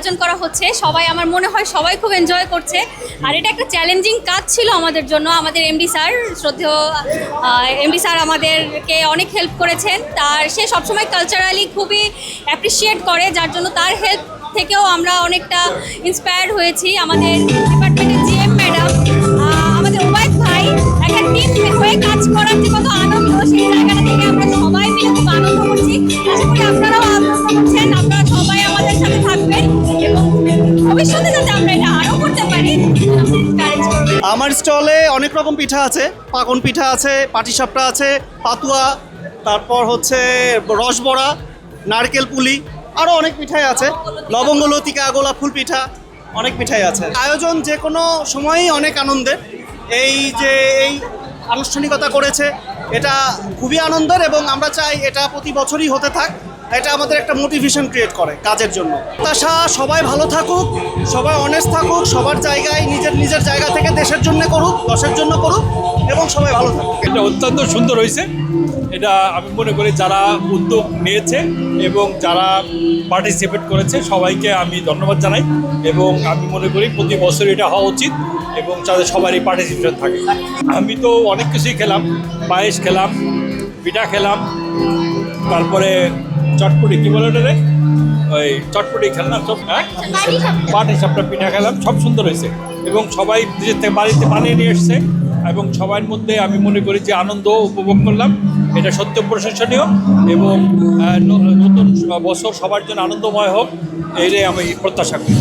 আয়োজন করা হচ্ছে, সবাই আমার মনে হয় সবাই খুব এনজয় করছে। আর এটা একটা চ্যালেঞ্জিং কাজ ছিল আমাদের জন্য। আমাদের এমডি স্যার, শ্রদ্ধেয় এমডি স্যার আমাদেরকে অনেক হেল্প করেছেন। সে সবসময় কালচারালি খুবই অ্যাপ্রিসিয়েট করে, যার জন্য তার হেল্প থেকেও আমরা অনেকটা ইন্সপায়ার্ড হয়েছি। আমাদের ডিপার্টমেন্টের জিএম ম্যাডাম, আমাদের ওবায়দ ভাই, একটা টিম হয়ে কাজ করার যে কত আনন্দ, সেই জায়গাটা থেকে আমরা সবাই মিলে খুব আনন্দ করছি। আশা করি আপনারাও আনন্দ করছেন, আপনারা সবাই আমাদের সাথে থাকবেন এবং ভবিষ্যতে যাতে আমরা এটা আরও করতে পারি। আমার স্টলে অনেক রকম পিঠা আছে, পাকন পিঠা আছে, পাটিসাপটা আছে, পাতুয়া, তারপর হচ্ছে রসবড়া, নারকেল পুলি, আরও অনেক পিঠাই আছে, লবঙ্গ লতিকা, গোলাপ ফুল পিঠা, অনেক পিঠাই আছে। আয়োজন যে কোনো সময়ই অনেক আনন্দের। এই যে এই আনুষ্ঠানিকতা করেছে এটা খুবই আনন্দের এবং আমরা চাই এটা প্রতি বছরই হতে থাক। এটা আমাদের একটা মোটিভেশন ক্রিয়েট করে কাজের জন্য। আশা সবাই ভালো থাকুক, সবাই অনেস্ট থাকুক, সবার জায়গায় নিজের নিজের জায়গা থেকে দেশের জন্য করুক, দশের জন্য করুক এবং সবাই ভালো থাকুক। এটা অত্যন্ত সুন্দর হয়েছে। এটা আমি মনে করি যারা উদ্যোগ নিয়েছে এবং যারা পার্টিসিপেট করেছে সবাইকে আমি ধন্যবাদ জানাই এবং আমি মনে করি প্রতি বছর এটা হওয়া উচিত এবং যাদের সবারই পার্টিসিপেশন থাকে। আমি তো অনেক কিছুই খেলাম, পায়েস খেলাম, পিঠা খেলাম, তারপরে চটপটি কী বলে ওটা রে, ওই চটপটি খেলাম সব, হ্যাঁ পাটিসাপটা পিঠা খেলাম, সব সুন্দর হয়েছে এবং সবাই নিজের থেকে বাড়িতে বানিয়ে নিয়ে এসছে এবং সবার মধ্যে আমি মনে করি যে আনন্দ উপভোগ করলাম। এটা সত্য প্রশংসনীয় এবং নতুন বছর সবার জন্য আনন্দময় হোক, এটাই আমি প্রত্যাশা করি।